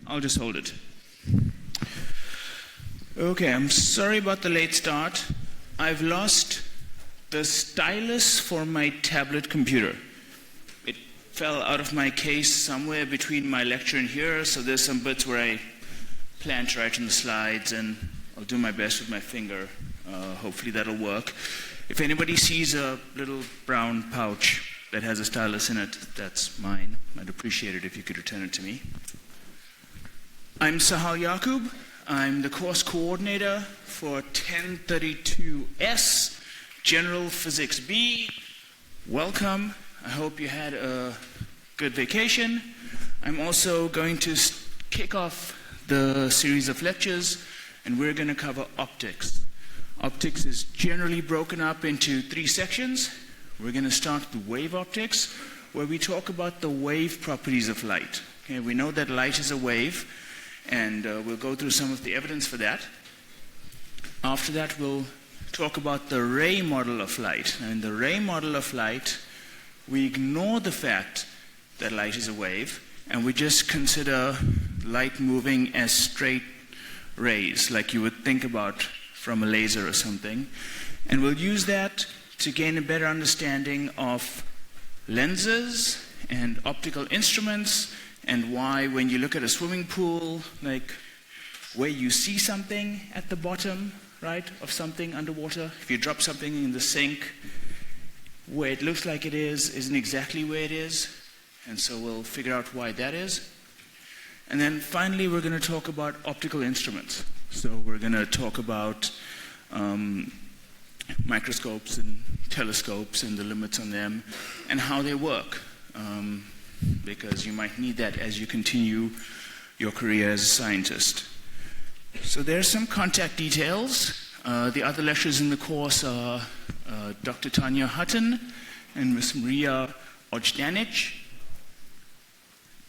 I'll just hold it. Okay, I'm sorry about the late start. I've lost the stylus for my tablet computer. It fell out of my case somewhere between my lecture and here, so there's some bits where I plan to write in the slides, and I'll do my best with my finger. Hopefully that'll work. If anybody sees a little brown pouch that has a stylus in it, that's mine. I'd appreciate it if you could return it to me. I'm Sahal Yaqub. I'm the course coordinator for 1032S, General Physics B. Welcome. I hope you had a good vacation. I'm also going to kick off the series of lectures, and we're going to cover optics. Optics is generally broken up into 3 sections. We're going to start with wave optics, where we talk about the wave properties of light. Okay, we know that light is a wave, and we'll go through some of the evidence for that. After that, we'll talk about the ray model of light. And in the ray model of light, we ignore the fact that light is a wave, and we just consider light moving as straight rays, like you would think about from a laser or something. And we'll use that to gain a better understanding of lenses and optical instruments, and why when you look at a swimming pool, like where you see something at the bottom, right, of something underwater, if you drop something in the sink, where it looks like it is isn't exactly where it is, and so we'll figure out why that is. And then finally, we're going to talk about optical instruments. So we're going to talk about microscopes and telescopes and the limits on them and how they work, because you might need that as you continue your career as a scientist. So there's some contact details. The other lecturers in the course are Dr. Tanya Hutton and Ms. Maria Ojdanic.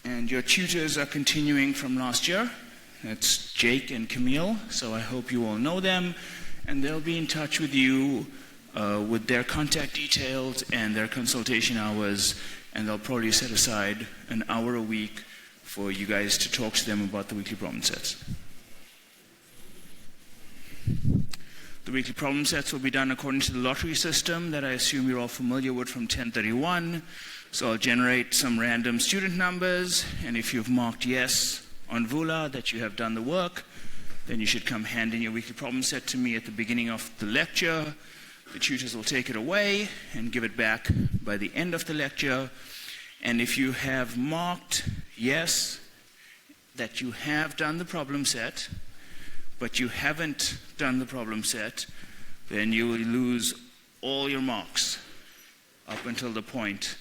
And your tutors are continuing from last year. That's Jake and Camille, so I hope you all know them. And they'll be in touch with you with their contact details and their consultation hours, and they'll probably set aside an hour a week for you guys to talk to them about the weekly problem sets. The weekly problem sets will be done according to the lottery system that I assume you're all familiar with from 1031. So I'll generate some random student numbers, and if you've marked yes on VULA that you have done the work, then you should come hand in your weekly problem set to me at the beginning of the lecture. The tutors will take it away and give it back by the end of the lecture. And if you have marked yes that you have done the problem set, but you haven't done the problem set, then you will lose all your marks up until the point.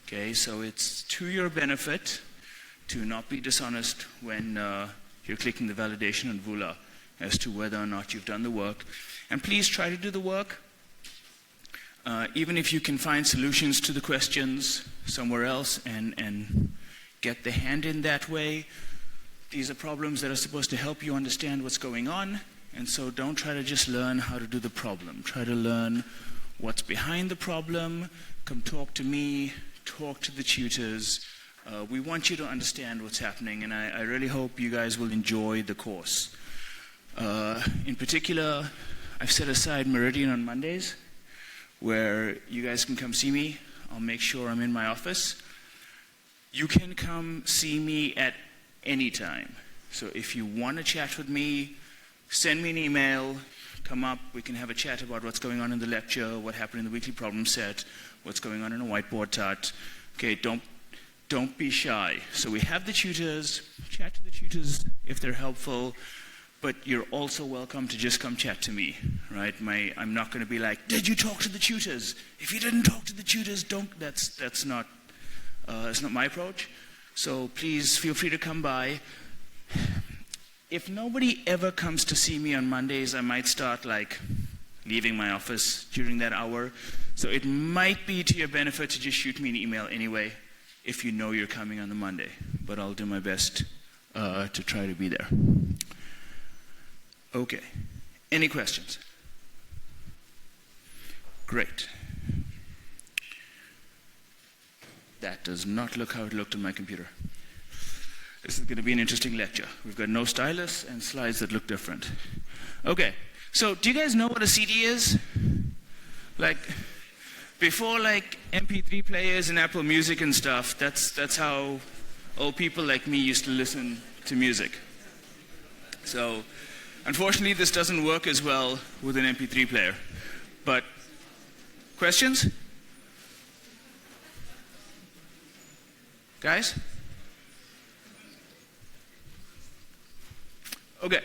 Okay, so it's to your benefit to not be dishonest when you're clicking the validation on VULA as to whether or not you've done the work. And please try to do the work. Even if you can find solutions to the questions somewhere else and get the hand in that way, these are problems that are supposed to help you understand what's going on. And so don't try to just learn how to do the problem. Try to learn what's behind the problem. Come talk to me, talk to the tutors. We want you to understand what's happening, and I really hope you guys will enjoy the course. In particular, I've set aside Meridian on Mondays, where you guys can come see me. I'll make sure I'm in my office. You can come see me at any time. So if you want to chat with me, send me an email, come up, we can have a chat about what's going on in the lecture, what happened in the weekly problem set, what's going on in a whiteboard tut. Okay, don't be shy. So we have the tutors, chat to the tutors if they're helpful, but you're also welcome to just come chat to me, right? I'm not going to be like, did you talk to the tutors? If you didn't talk to the tutors, that's not my approach. So please feel free to come by. If nobody ever comes to see me on Mondays, I might start leaving my office during that hour. So it might be to your benefit to just shoot me an email anyway if you know you're coming on the Monday. But I'll do my best to try to be there. Okay. Any questions? Great. That does not look how it looked on my computer. This is going to be an interesting lecture. We've got no stylus and slides that look different. Okay, so do you guys know what a CD is? Like, before like MP3 players and Apple Music and stuff, that's how old people like me used to listen to music. So, unfortunately, this doesn't work as well with an MP3 player. But, questions? Guys? Okay.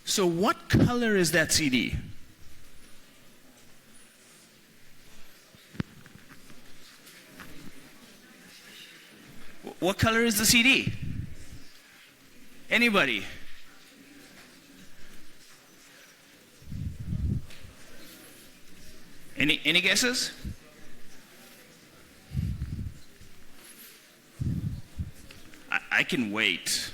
So what color is that CD? What color is the CD? Anybody? Any guesses? I can wait.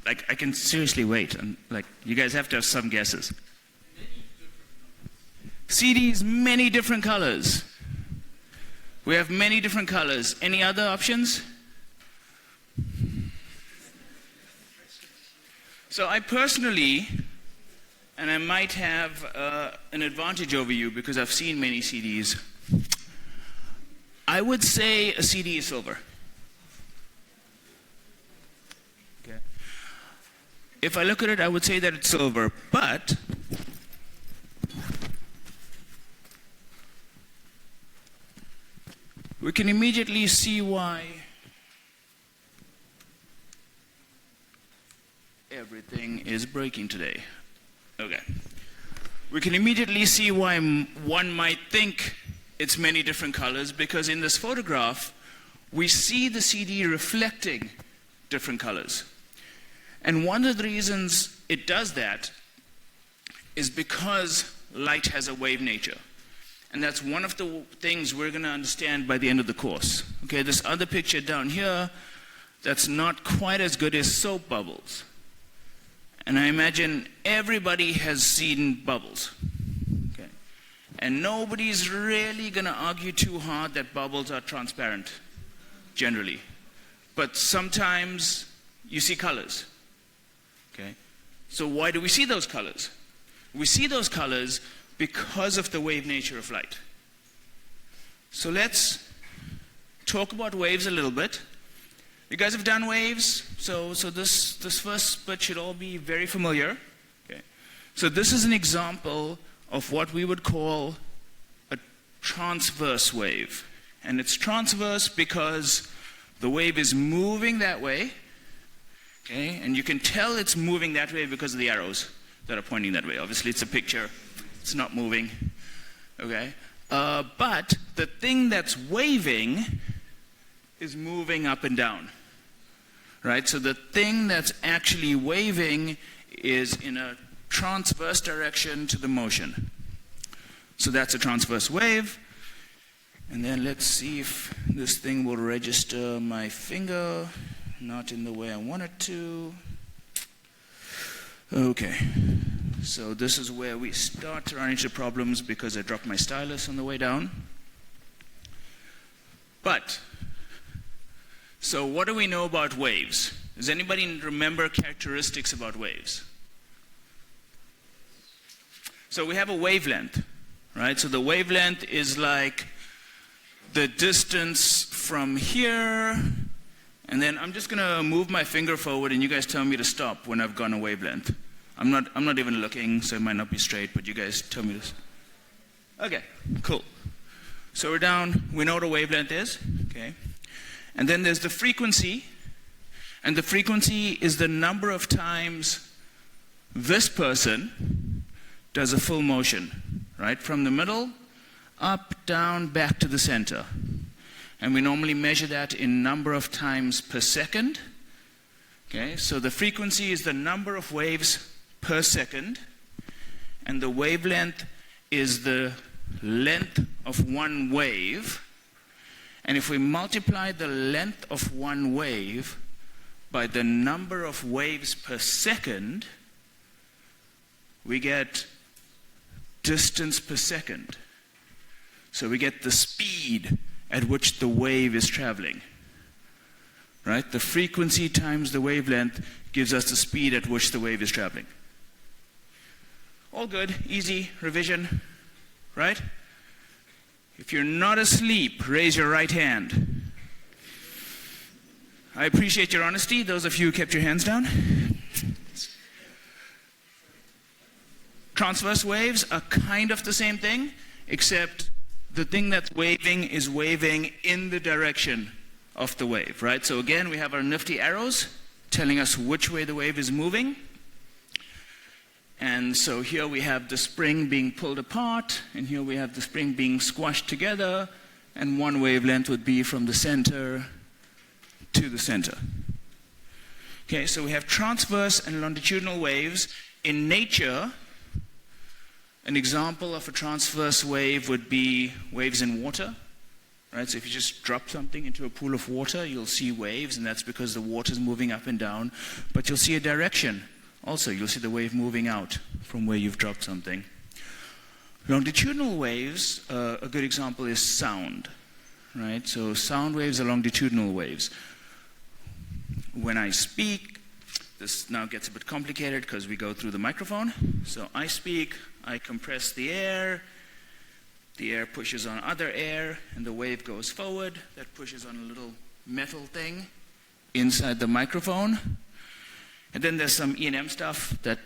Like, I can seriously wait. And, like, you guys have to have some guesses. CDs, many different colors. We have many different colors. Any other options? So I personally, and I might have an advantage over you because I've seen many CDs, I would say a CD is silver. Okay. If I look at it, I would say that it's silver, but we can immediately see why everything is breaking today. Okay. We can immediately see why one might think it's many different colors, because in this photograph, we see the CD reflecting different colors. And one of the reasons it does that is because light has a wave nature. And that's one of the things we're going to understand by the end of the course. Okay, this other picture down here, that's not quite as good as soap bubbles. And I imagine everybody has seen bubbles. Okay. And nobody's really going to argue too hard that bubbles are transparent, generally. But sometimes you see colors. Okay. So why do we see those colors? We see those colors because of the wave nature of light. So let's talk about waves a little bit. You guys have done waves, so this first bit should all be very familiar. Okay. So this is an example of what we would call a transverse wave. And it's transverse because the wave is moving that way, okay? And you can tell it's moving that way because of the arrows that are pointing that way. Obviously, it's a picture. It's not moving, okay? But the thing that's waving is moving up and down, right? So the thing that's actually waving is in a transverse direction to the motion. So that's a transverse wave. And then let's see if this thing will register my finger, not in the way I want it to. Okay, so this is where we start to run into problems because I dropped my stylus on the way down. But, so what do we know about waves? Does anybody remember characteristics about waves? So we have a wavelength, right? So the wavelength is like the distance from here, and then I'm just gonna move my finger forward and you guys tell me to stop when I've gone a wavelength. I'm not even looking, so it might not be straight, but you guys tell me this. Okay, cool. So we're down, we know what a wavelength is, okay? And then there's the frequency, and the frequency is the number of times this person does a full motion, right? From the middle, up, down, back to the center. And we normally measure that in number of times per second. Okay, so the frequency is the number of waves per second, and the wavelength is the length of one wave. And if we multiply the length of one wave by the number of waves per second, we get distance per second. So we get the speed at which the wave is traveling. Right? The frequency times the wavelength gives us the speed at which the wave is traveling. All good, easy, revision, right? If you're not asleep, raise your right hand. I appreciate your honesty. Those of you who kept your hands down. Transverse waves are kind of the same thing, except the thing that's waving is waving in the direction of the wave, right? So again, we have our nifty arrows telling us which way the wave is moving. And so here we have the spring being pulled apart, and here we have the spring being squashed together, and one wavelength would be from the center to the center. Okay, so we have transverse and longitudinal waves. In nature, an example of a transverse wave would be waves in water. Right? So if you just drop something into a pool of water, you'll see waves, and that's because the water is moving up and down. But you'll see a direction. Also, you'll see the wave moving out from where you've dropped something. Longitudinal waves, a good example is sound. Right? So sound waves are longitudinal waves. When I speak, this now gets a bit complicated because we go through the microphone. So I speak, I compress the air pushes on other air, and the wave goes forward. That pushes on a little metal thing inside the microphone. And then there's some E&M stuff that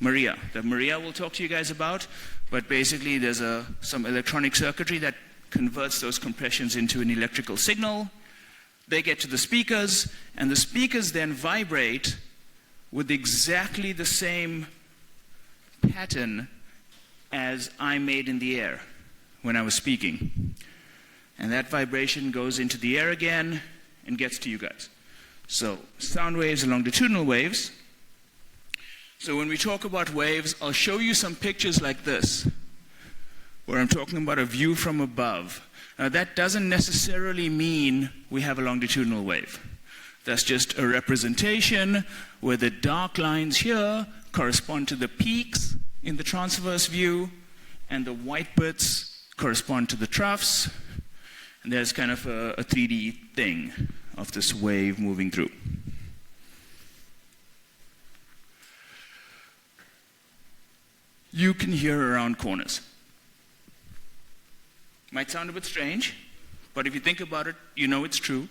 Maria will talk to you guys about. But basically there's some electronic circuitry that converts those compressions into an electrical signal. They get to the speakers, and the speakers then vibrate with exactly the same pattern as I made in the air when I was speaking. And that vibration goes into the air again and gets to you guys. So sound waves are longitudinal waves. So when we talk about waves, I'll show you some pictures like this, where I'm talking about a view from above. Now that doesn't necessarily mean we have a longitudinal wave. That's just a representation where the dark lines here correspond to the peaks in the transverse view, and the white bits correspond to the troughs. And there's kind of a 3D thing of this wave moving through. You can hear around corners. Might sound a bit strange, but if you think about it, you know it's true.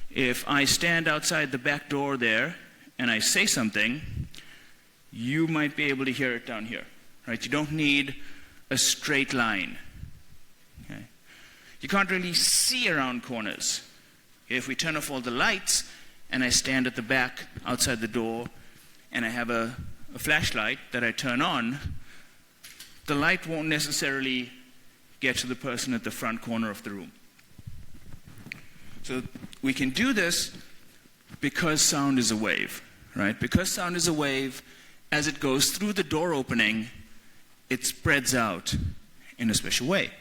If I stand outside the back door there and I say something, you might be able to hear it down here, right? You don't need a straight line. Okay? You can't really see around corners. If we turn off all the lights and I stand at the back outside the door and I have a flashlight that I turn on, the light won't necessarily get to the person at the front corner of the room. So we can do this because sound is a wave, right? Because sound is a wave, as it goes through the door opening, it spreads out in a special way.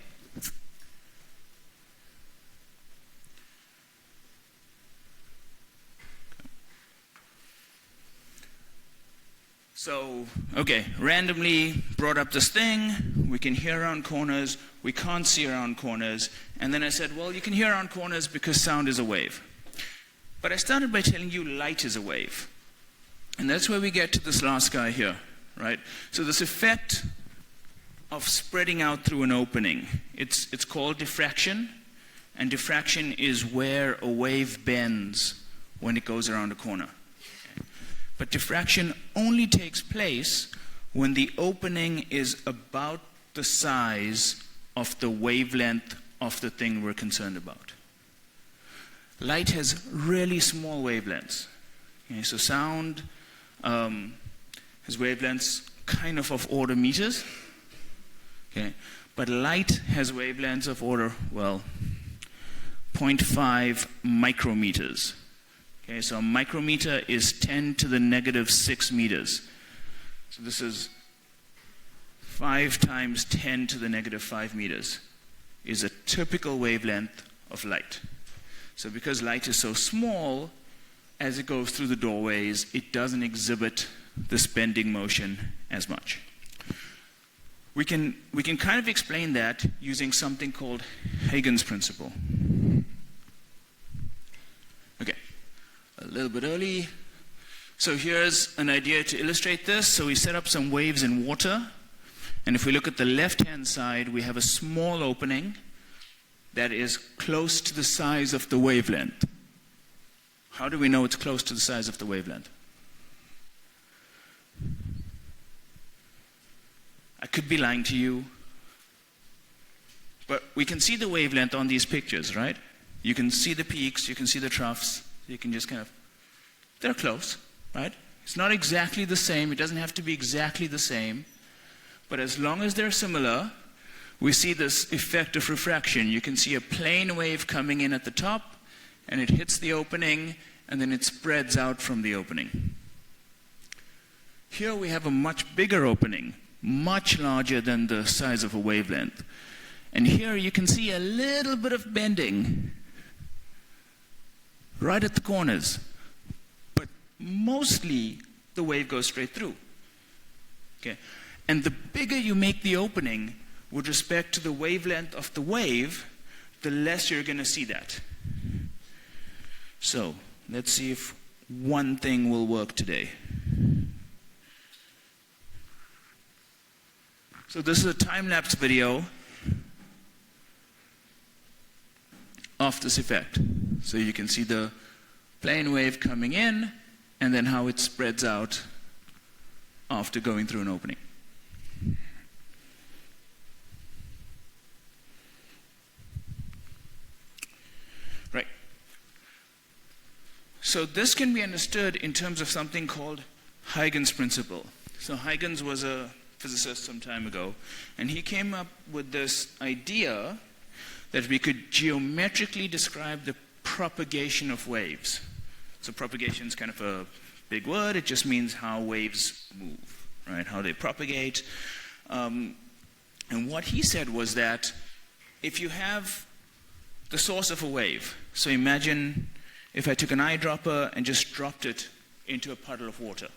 So, okay, randomly brought up this thing. We can hear around corners. We can't see around corners. And then I said, well, you can hear around corners because sound is a wave. But I started by telling you light is a wave. And that's where we get to this last guy here, right? So this effect of spreading out through an opening, it's called diffraction. And diffraction is where a wave bends when it goes around a corner. But diffraction only takes place when the opening is about the size of the wavelength of the thing we're concerned about. Light has really small wavelengths. Okay, so sound has wavelengths kind of order meters. Okay, but light has wavelengths of order, well, 0.5 micrometers. Okay, so a micrometer is 10 to the negative 6 meters. So this is 5 times 10 to the negative 5 meters is a typical wavelength of light. So because light is so small, as it goes through the doorways, it doesn't exhibit this bending motion as much. We can kind of explain that using something called Huygens principle. Okay, a little bit early. So here's an idea to illustrate this. So we set up some waves in water, and if we look at the left-hand side, we have a small opening that is close to the size of the wavelength. How do we know it's close to the size of the wavelength? I could be lying to you, but we can see the wavelength on these pictures, right? You can see the peaks, you can see the troughs, you can just kind of, they're close, right? It's not exactly the same, it doesn't have to be exactly the same, but as long as they're similar, we see this effect of refraction. You can see a plane wave coming in at the top, and it hits the opening, and then it spreads out from the opening. Here we have a much bigger opening, much larger than the size of a wavelength. And here you can see a little bit of bending right at the corners. But mostly the wave goes straight through. Okay. And the bigger you make the opening with respect to the wavelength of the wave, the less you're going to see that. So let's see if one thing will work today. So this is a time-lapse video of this effect. So you can see the plane wave coming in, and then how it spreads out after going through an opening. Right. So this can be understood in terms of something called Huygens principle. So Huygens was a physicist some time ago, and he came up with this idea that we could geometrically describe the propagation of waves. So propagation is kind of a big word. It just means how waves move, right? How they propagate. And what he said was that if you have the source of a wave, so imagine if I took an eyedropper and just dropped it into a puddle of water,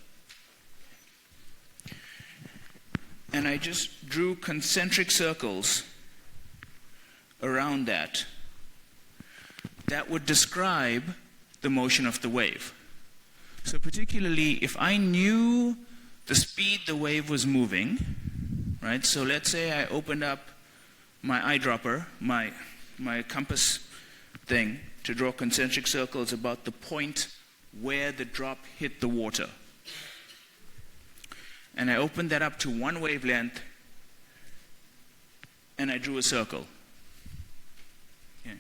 and I just drew concentric circles around that, that would describe the motion of the wave. So particularly if I knew the speed the wave was moving, right? So let's say I opened up my eyedropper, my compass thing, to draw concentric circles about the point where the drop hit the water. And I opened that up to one wavelength, and I drew a circle. Okay.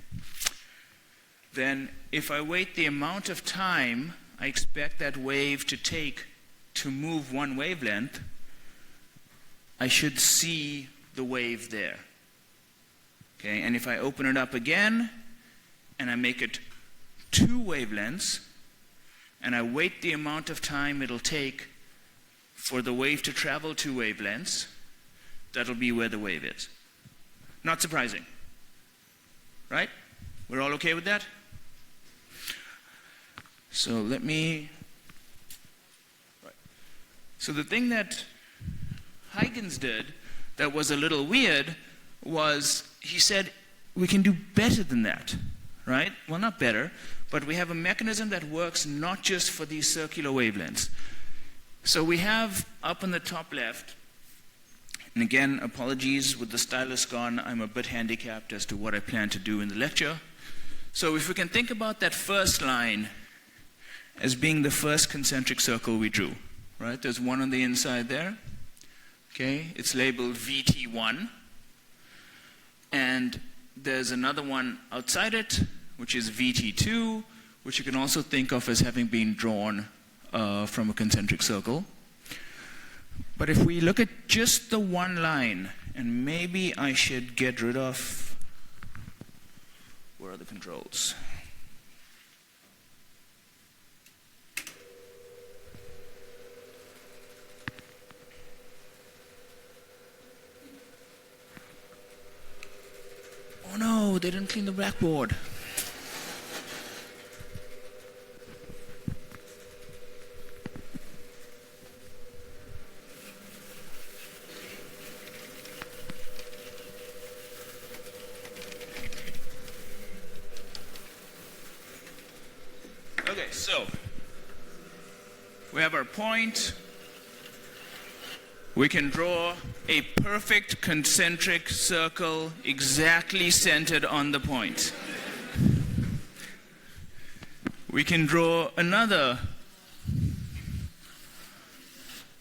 Then if I wait the amount of time I expect that wave to take to move one wavelength, I should see the wave there. Okay, and if I open it up again, and I make it 2 wavelengths, and I wait the amount of time it'll take for the wave to travel 2 wavelengths, that'll be where the wave is. Not surprising, right? We're all okay with that? So let me, right. So the thing that Huygens did that was a little weird was he said we can do better than that, right? Well, not better, but we have a mechanism that works not just for these circular wavelengths. So we have up in the top left, and again, apologies with the stylus gone, I'm a bit handicapped as to what I plan to do in the lecture. So if we can think about that first line as being the first concentric circle we drew, right? There's one on the inside there, okay? It's labeled VT1, and there's another one outside it, which is VT2, which you can also think of as having been drawn from a concentric circle. But if we look at just the one line, and maybe I should get rid of, where are the controls? Oh no, they didn't clean the blackboard. So, we have our point. We can draw a perfect concentric circle exactly centered on the point. We can draw another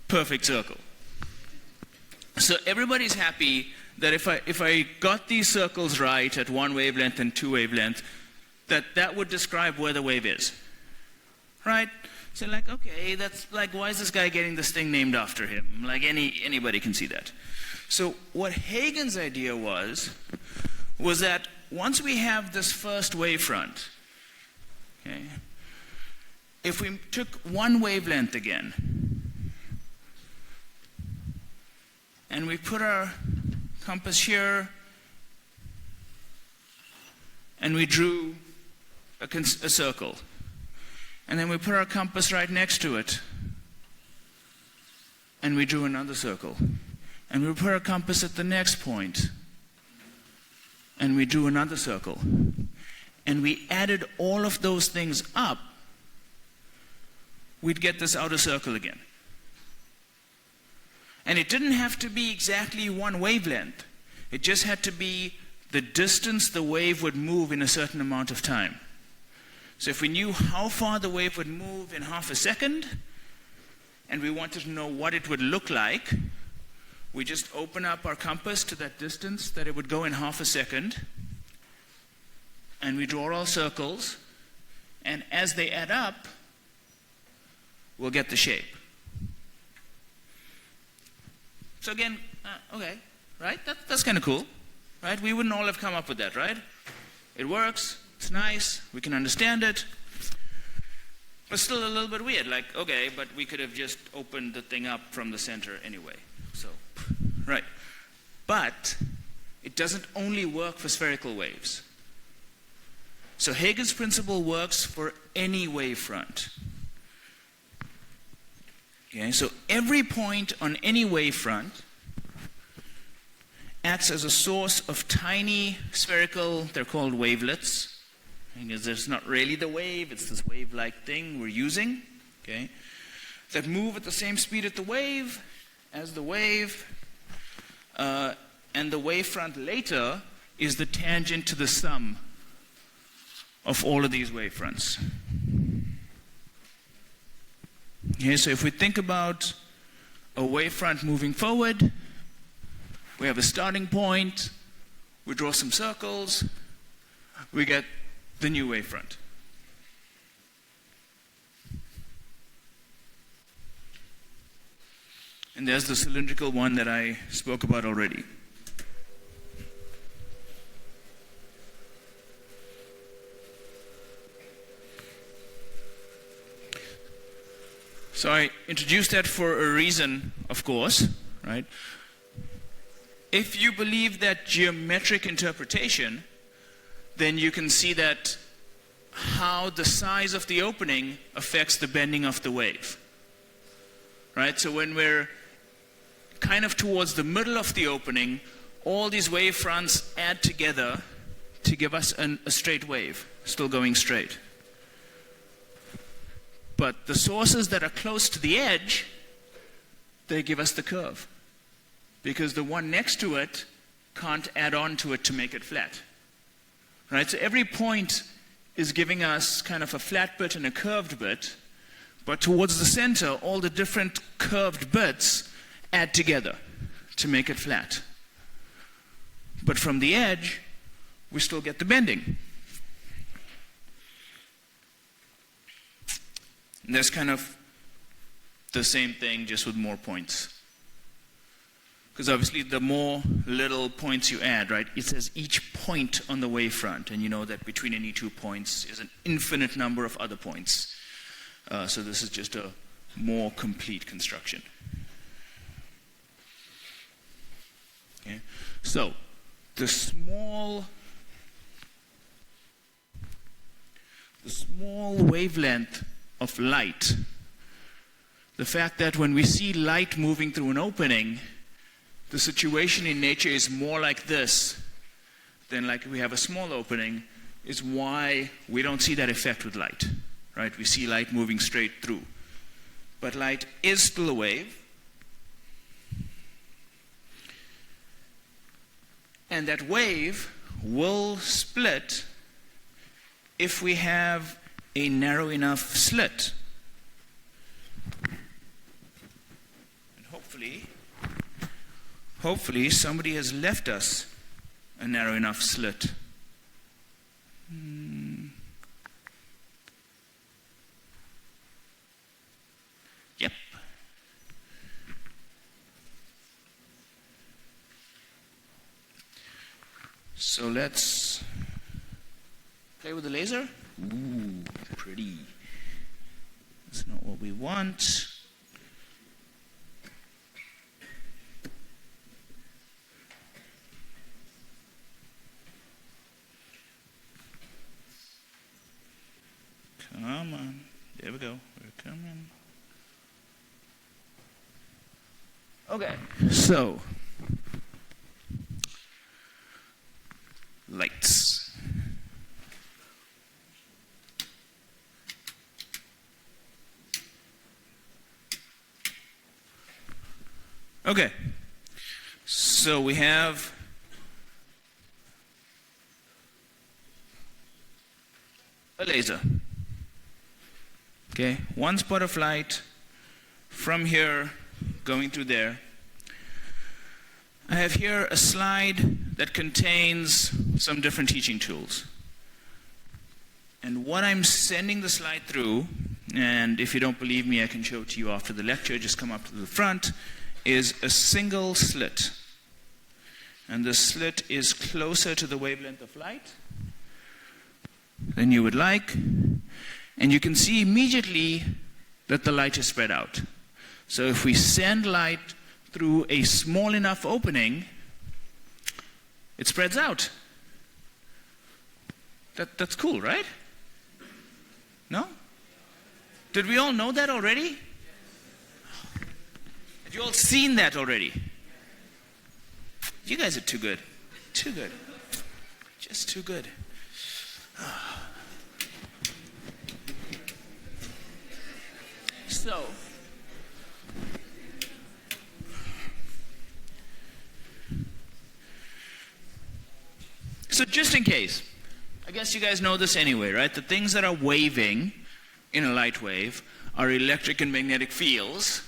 perfect circle. So everybody's happy that if I got these circles right at one wavelength and two wavelengths, that would describe where the wave is. Right? So like, okay, that's like, why is this guy getting this thing named after him? Like anybody can see that. So what Hagen's idea was that once we have this first wavefront, okay, if we took one wavelength again, and we put our compass here, and we drew a circle, and then we put our compass right next to it, and we drew another circle, and we put our compass at the next point, and we drew another circle, and we added all of those things up, we'd get this outer circle again. And it didn't have to be exactly one wavelength. It just had to be the distance the wave would move in a certain amount of time. So if we knew how far the wave would move in half a second, and we wanted to know what it would look like, we just open up our compass to that distance that it would go in half a second, and we draw all circles, and as they add up, we'll get the shape. So again, okay, right? That's kind of cool, right? We wouldn't all have come up with that, right? It works, it's nice, we can understand it, but still a little bit weird. Like, okay, but we could have just opened the thing up from the center anyway. So, right. But it doesn't only work for spherical waves. So Hagen's principle works for any wavefront. Okay, so every point on any wavefront acts as a source of tiny spherical, they're called wavelets, because there's not really the wave, it's this wave-like thing we're using, okay, that move at the same speed as the wave, and the wavefront later is the tangent to the sum of all of these wavefronts. Okay, so if we think about a wavefront moving forward, we have a starting point, we draw some circles, we get the new wavefront. And there's the cylindrical one that I spoke about already. So I introduced that for a reason, of course, right? If you believe that geometric interpretation, then you can see that how the size of the opening affects the bending of the wave. Right? So when we're kind of towards the middle of the opening, all these wave fronts add together to give us a straight wave, still going straight. But the sources that are close to the edge, they give us the curve. Because the one next to it can't add on to it to make it flat. Right? So every point is giving us kind of a flat bit and a curved bit, but towards the center, all the different curved bits add together to make it flat. But from the edge, we still get the bending. And that's kind of the same thing, just with more points. Because obviously the more little points you add, right, it says each point on the wavefront, and you know that between any two points is an infinite number of other points. So this is just a more complete construction. Okay. So the small wavelength of light, the fact that when we see light moving through an opening, the situation in nature is more like this than like we have a small opening, is why we don't see that effect with light, right? We see light moving straight through. But light is still a wave. And that wave will split if we have a narrow enough slit. And hopefully somebody has left us a narrow enough slit. Yep. So let's play with the laser. Ooh, pretty. That's not what we want. Come on. There we go. We're coming. Okay. So, lights. Okay. So we have a laser. Okay, one spot of light from here going through there. I have here a slide that contains some different teaching tools. And what I'm sending the slide through, and if you don't believe me, I can show it to you after the lecture, just come up to the front, is a single slit. And the slit is closer to the wavelength of light than you would like. And you can see immediately that the light is spread out. So if we send light through a small enough opening, it spreads out. That's cool, right? No? Did we all know that already? Have you all seen that already? You guys are too good. Too good. Just too good. So just in case, I guess you guys know this anyway, right? The things that are waving in a light wave are electric and magnetic fields.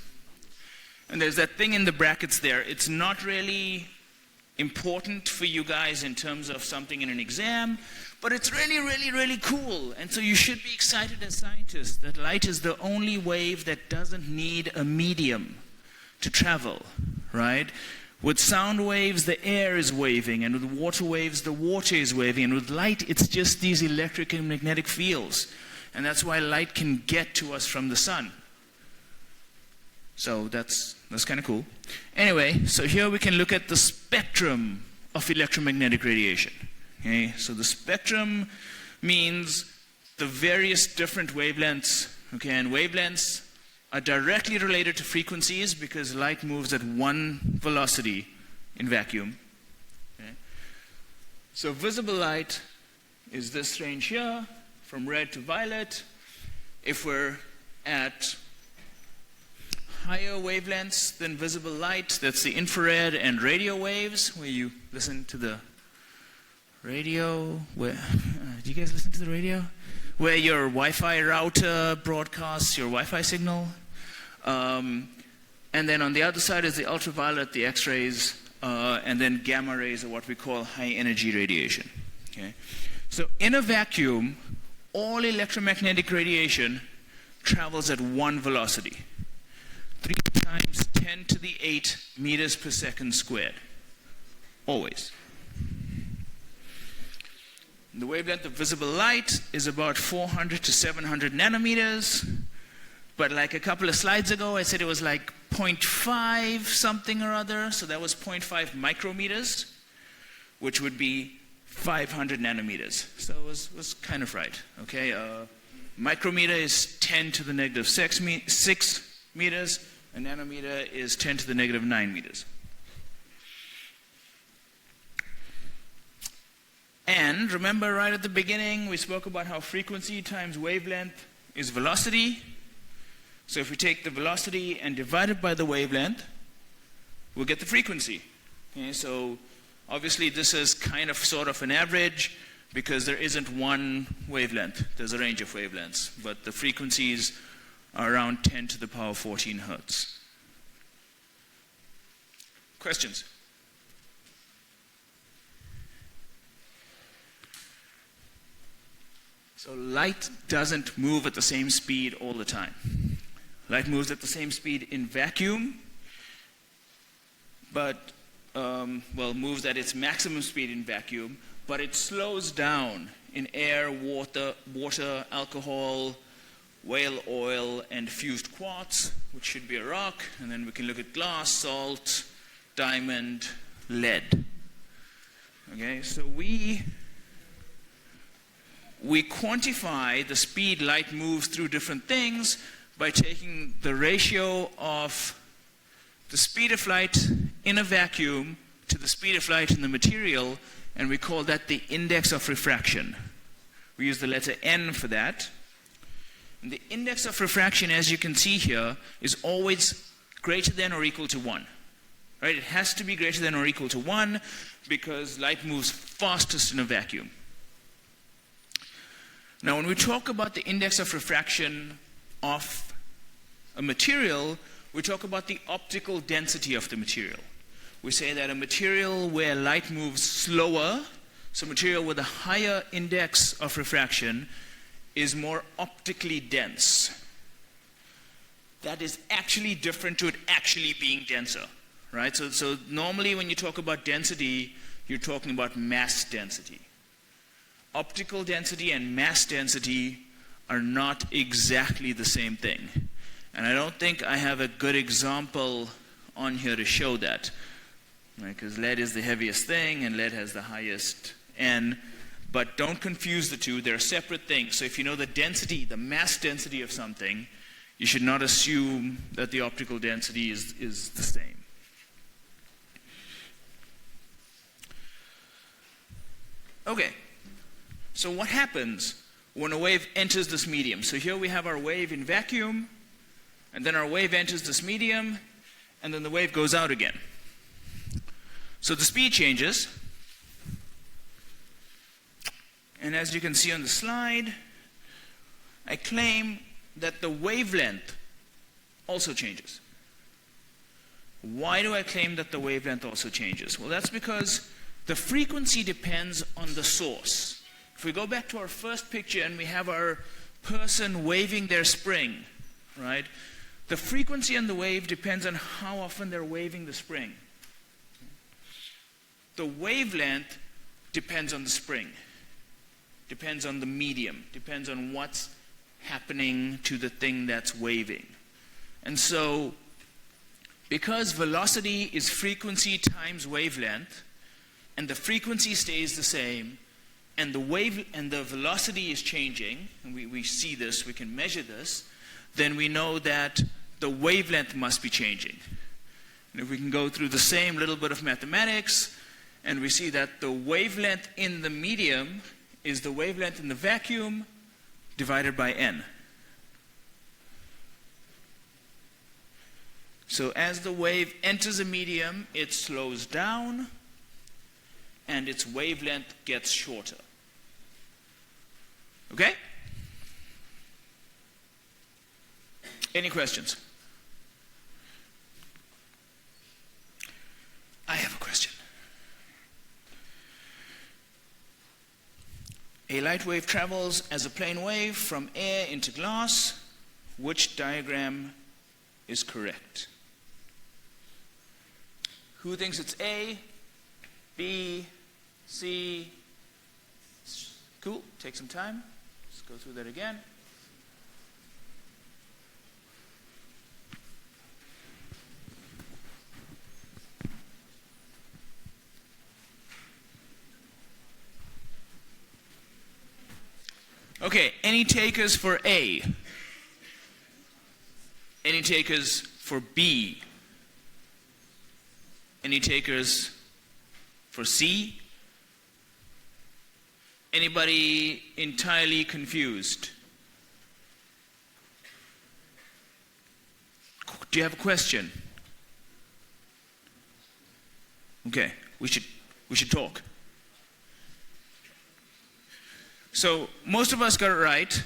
And there's that thing in the brackets there. It's not really important for you guys in terms of something in an exam, but it's really, really, really cool. And so you should be excited as scientists that light is the only wave that doesn't need a medium to travel, right? With sound waves, the air is waving, and with water waves, the water is waving, and with light, it's just these electric and magnetic fields. And that's why light can get to us from the sun. So that's kind of cool. Anyway, so here we can look at the spectrum of electromagnetic radiation. Okay, so the spectrum means the various different wavelengths. Okay, and wavelengths are directly related to frequencies because light moves at one velocity in vacuum. Okay. So visible light is this range here, from red to violet. If we're at higher wavelengths than visible light, that's the infrared and radio waves, where you listen to the radio. Do you guys listen to the radio? Where your Wi-Fi router broadcasts your Wi-Fi signal. And then on the other side is the ultraviolet, the X-rays, and then gamma rays are what we call high energy radiation. Okay? So in a vacuum, all electromagnetic radiation travels at one velocity. 3 times 10 to the 8 meters per second squared. Always. The wavelength of visible light is about 400 to 700 nanometers. But like a couple of slides ago, I said it was like 0.5 something or other. So that was 0.5 micrometers, which would be 500 nanometers. So it was kind of right. Okay, micrometer is 10 to the negative 6 meters. A nanometer is 10 to the negative 9 meters. And remember right at the beginning, we spoke about how frequency times wavelength is velocity. So if we take the velocity and divide it by the wavelength, we'll get the frequency. Okay, so obviously this is kind of sort of an average because there isn't one wavelength. There's a range of wavelengths, but the frequencies are around 10 to the power 14 hertz. Questions? So light doesn't move at the same speed all the time. Light moves at the same speed in vacuum, but moves at its maximum speed in vacuum, but it slows down in air, water, alcohol, whale oil, and fused quartz, which should be a rock. And then we can look at glass, salt, diamond, lead. Okay, so we quantify the speed light moves through different things by taking the ratio of the speed of light in a vacuum to the speed of light in the material, and we call that the index of refraction. We use the letter N for that. And the index of refraction, as you can see here, is always greater than or equal to 1. Right? It has to be greater than or equal to 1 because light moves fastest in a vacuum. Now, when we talk about the index of refraction of a material, we talk about the optical density of the material. We say that a material where light moves slower, so material with a higher index of refraction, is more optically dense. That is actually different to it actually being denser, right? So normally when you talk about density, you're talking about mass density. Optical density and mass density are not exactly the same thing. And I don't think I have a good example on here to show that. Because lead is the heaviest thing and lead has the highest N. But don't confuse the two. They're separate things. So if you know the density, the mass density of something, you should not assume that the optical density is the same. Okay. So what happens when a wave enters this medium? So here we have our wave in vacuum, and then our wave enters this medium, and then the wave goes out again. So the speed changes. And as you can see on the slide, I claim that the wavelength also changes. Why do I claim that the wavelength also changes? Well, that's because the frequency depends on the source. If we go back to our first picture and we have our person waving their spring, right? The frequency on the wave depends on how often they're waving the spring. The wavelength depends on the spring, depends on the medium, depends on what's happening to the thing that's waving. And so, because velocity is frequency times wavelength, and the frequency stays the same, and the velocity is changing, and we see this, we can measure this, then we know that the wavelength must be changing. And if we can go through the same little bit of mathematics, and we see that the wavelength in the medium is the wavelength in the vacuum divided by N. So as the wave enters a medium, it slows down, and its wavelength gets shorter. Okay? Any questions? I have a question. A light wave travels as a plane wave from air into glass. Which diagram is correct? Who thinks it's A, B, C? Cool, take some time. Let's go through that again. Okay, any takers for A? Any takers for B? Any takers for C? Anybody entirely confused? Do you have a question? Okay, we should talk. So most of us got it right.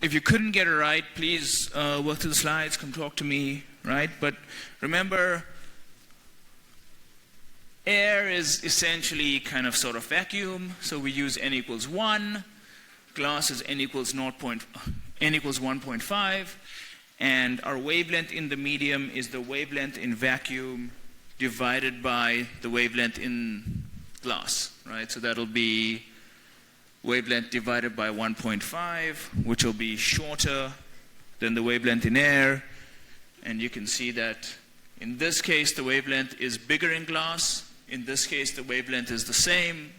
If you couldn't get it right, please work through the slides, come talk to me, right? But remember, air is essentially kind of sort of vacuum, so we use n equals 1. Glass is n equals 1.5. And our wavelength in the medium is the wavelength in vacuum divided by the wavelength in glass, right? So that'll be wavelength divided by 1.5, which will be shorter than the wavelength in air. And you can see that in this case, the wavelength is bigger in glass. In this case, the wavelength is the same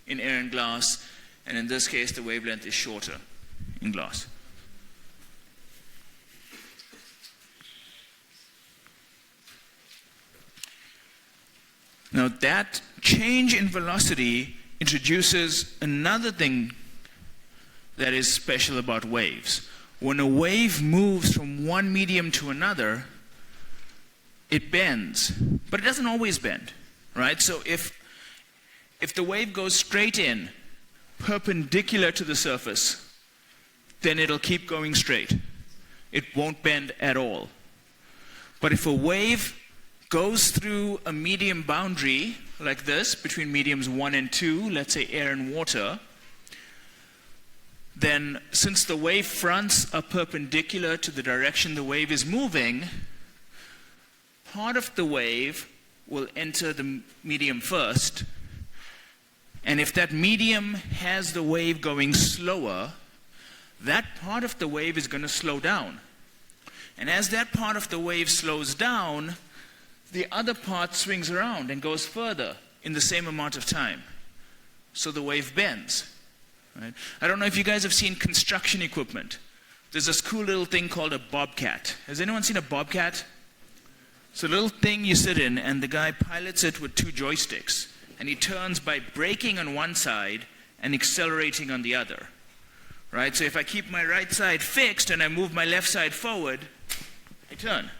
in air and glass. And in this case, the wavelength is shorter in glass. Now that change in velocity introduces another thing that is special about waves. When a wave moves from one medium to another, it bends, but it doesn't always bend, right? So if the wave goes straight in, perpendicular to the surface, then it'll keep going straight. It won't bend at all. But if a wave goes through a medium boundary like this, between mediums 1 and 2, let's say air and water, then since the wave fronts are perpendicular to the direction the wave is moving, part of the wave will enter the medium first, and if that medium has the wave going slower, that part of the wave is going to slow down. And as that part of the wave slows down, the other part swings around and goes further in the same amount of time. So the wave bends. Right? I don't know if you guys have seen construction equipment. There's this cool little thing called a bobcat. Has anyone seen a bobcat? It's a little thing you sit in, and the guy pilots it with 2 joysticks. And he turns by braking on one side and accelerating on the other. Right? So if I keep my right side fixed and I move my left side forward, I turn.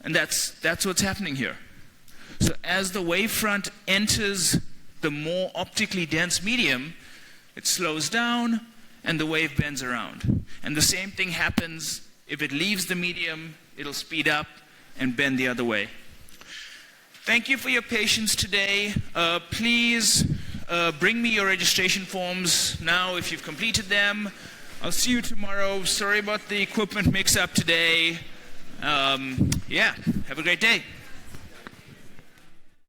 And that's what's happening here. So as the wavefront enters the more optically dense medium, it slows down and the wave bends around. And the same thing happens if it leaves the medium, it'll speed up and bend the other way. Thank you for your patience today. Please bring me your registration forms now if you've completed them. I'll see you tomorrow. Sorry about the equipment mix-up today. Yeah, have a great day.